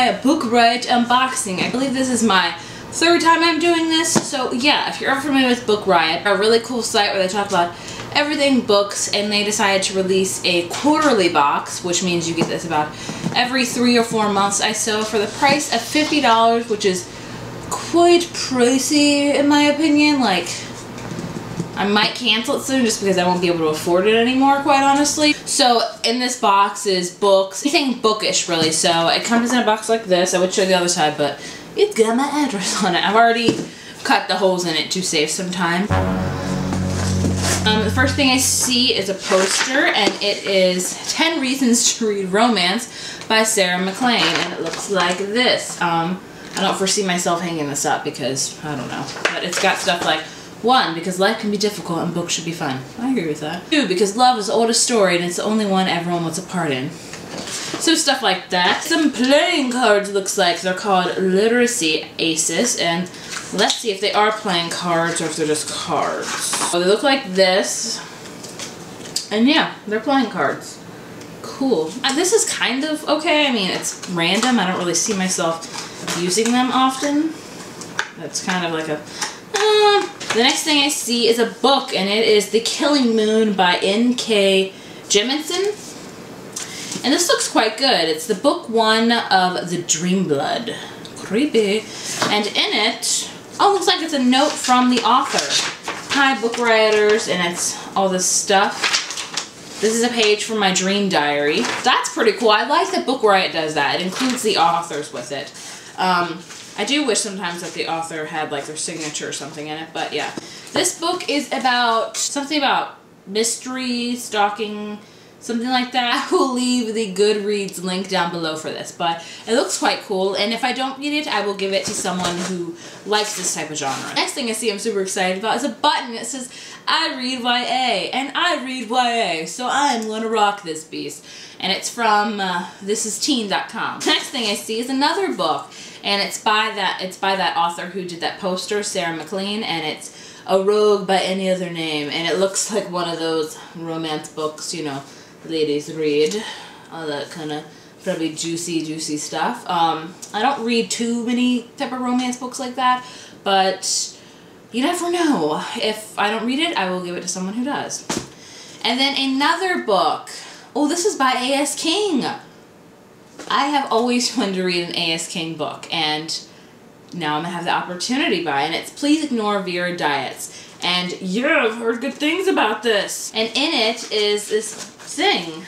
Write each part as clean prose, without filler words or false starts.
my Book Riot unboxing. I believe this is my third time I'm doing this, so yeah, if you're ever familiar with Book Riot, a really cool site where they talk about everything books, and they decided to release a quarterly box, which means you get this about every 3 or 4 months. I sell for the price of $50, which is quite pricey in my opinion. Like, I might cancel it soon just because I won't be able to afford it anymore, quite honestly. So in this box is books, anything bookish really. So it comes in a box like this. I would show you the other side, but it's got my address on it. I've already cut the holes in it to save some time. The first thing I see is a poster, and it is 10 Reasons to Read Romance by Sarah McLean, and it looks like this. I don't foresee myself hanging this up because, I don't know, but it's got stuff like 1, because life can be difficult and books should be fun. I agree with that. 2, because love is the oldest story and it's the only one everyone wants a part in. So stuff like that. Some playing cards looks like. They're called Literacy Aces, and let's see if they are playing cards or if they're just cards. So they look like this, and yeah, they're playing cards. Cool. This is kind of okay. I mean, it's random. I don't really see myself using them often. That's kind of like a... The next thing I see is a book, and it is The Killing Moon by N.K. Jemisin. And this looks quite good. It's the book 1 of The Dream Blood. Creepy. And in it, oh, looks like it's a note from the author. Hi, book writers, and it's all this stuff. This is a page from my dream diary. That's pretty cool. I like that Book Riot does that. It includes the authors with it. I do wish sometimes that the author had like their signature or something in it, but yeah. This book is about something about mystery, stalking, something like that. I will leave the Goodreads link down below for this, but it looks quite cool, and if I don't read it, I will give it to someone who likes this type of genre. Next thing I see I'm super excited about is a button that says, I read YA, and I read YA, so I'm gonna rock this beast. And it's from thisisteen.com. Next thing I see is another book, and it's by that author who did that poster, Sarah McLean, and it's A Rogue by Any Other Name, and it looks like one of those romance books, you know, ladies read, all that kind of probably juicy stuff. I don't read too many type of romance books like that, but you never know. If I don't read it, I will give it to someone who does. And then another book. Oh, this is by A.S. King. I have always wanted to read an A.S. King book, and now I'm going to have the opportunity by, and it's Please Ignore Vera Diets. And yeah, I've heard good things about this. And in it is this thing,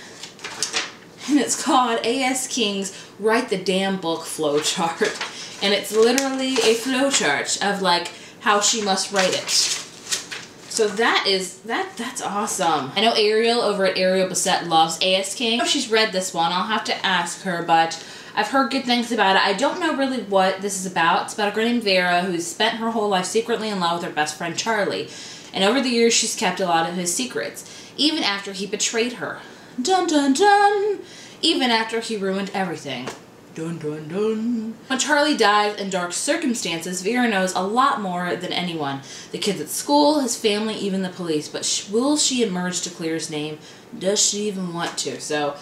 and it's called A.S. King's Write the Damn Book flowchart. And it's literally a flowchart of like how she must write it. So that's awesome. I know Ariel over at Ariel Bissett loves A.S. King. I know she's read this one. I'll have to ask her, but I've heard good things about it. I don't know really what this is about. It's about a girl named Vera who's spent her whole life secretly in love with her best friend Charlie. And over the years, she's kept a lot of his secrets, even after he betrayed her. Dun dun dun! Even after he ruined everything. Dun dun dun. When Charlie dies in dark circumstances, Vera knows a lot more than anyone. The kids at school, his family, even the police. But will she emerge to clear his name? Does she even want to? So,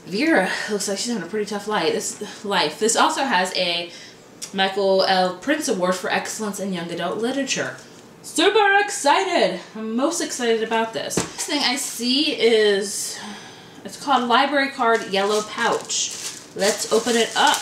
Vera looks like she's having a pretty tough life. This also has a Michael L. Prince Award for Excellence in Young Adult Literature. Super excited! I'm most excited about this. Next thing I see is, it's called Library Card Yellow Pouch. Let's open it up.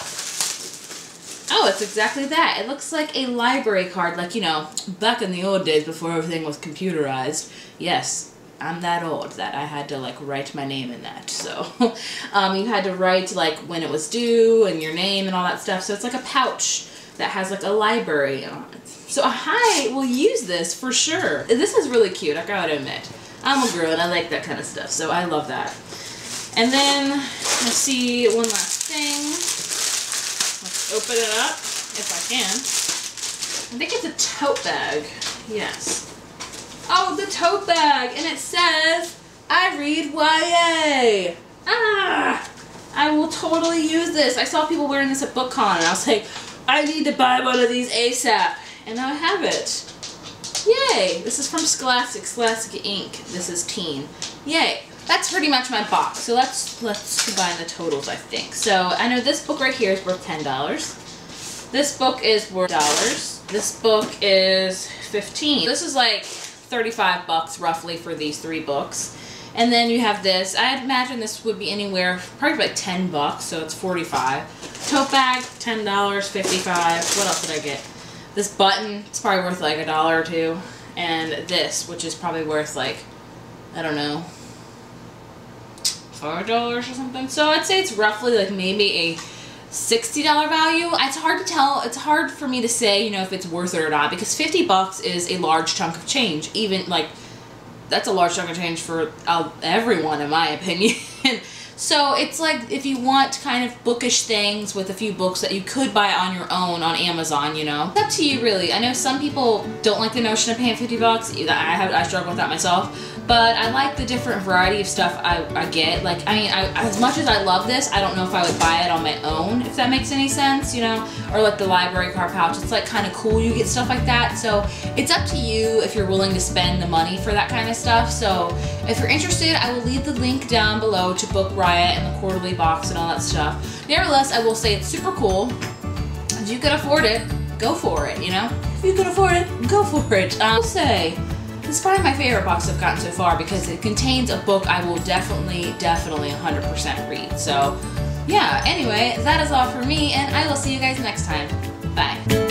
Oh, it's exactly that. It looks like a library card, like, you know, back in the old days before everything was computerized. Yes, I'm that old that I had to, like, write my name in that. So, you had to write, like, when it was due and your name and all that stuff. So it's like a pouch that has, like, a library on it. So I will use this for sure. This is really cute, I gotta admit. I'm a girl and I like that kind of stuff, so I love that. And then, let's see, one last thing. Let's open it up, if I can. I think it's a tote bag. Yes. Oh, the tote bag! And it says, I read YA! Ah! I will totally use this. I saw people wearing this at BookCon, and I was like, I need to buy one of these ASAP. And now I have it. Yay! This is from Scholastic Ink. This is teen. Yay! that's pretty much my box. So let's combine the totals, I think. So I know this book right here is worth $10. This book is worth $1. This book is $15. This is like 35 bucks roughly for these 3 books. And then you have this. I imagine this would be anywhere, probably like 10 bucks, so it's 45. Tote bag, $10, 55. What else did I get? This button, it's probably worth like $1 or $2. And this, which is probably worth like, I don't know, $5 or something. So I'd say it's roughly like maybe a $60 value. It's hard to tell. It's hard for me to say, you know, if it's worth it or not, because 50 bucks is a large chunk of change. Even like, that's a large chunk of change for everyone, in my opinion. So it's like, if you want kind of bookish things with a few books that you could buy on your own on Amazon, you know, it's up to you really. I know some people don't like the notion of paying 50 bucks. I struggle with that myself. But I like the different variety of stuff I get. Like, I mean, as much as I love this, I don't know if I would buy it on my own, if that makes any sense, you know? Or like the library card pouch, it's like kind of cool you get stuff like that. So it's up to you if you're willing to spend the money for that kind of stuff. So if you're interested, I will leave the link down below to book Riot and the quarterly box and all that stuff. Nevertheless, I will say it's super cool. If you can afford it, go for it, you know? If you can afford it, go for it. I will say, this is probably my favorite box I've gotten so far because it contains a book I will definitely 100% read. So, yeah, anyway, that is all for me, and I will see you guys next time. Bye.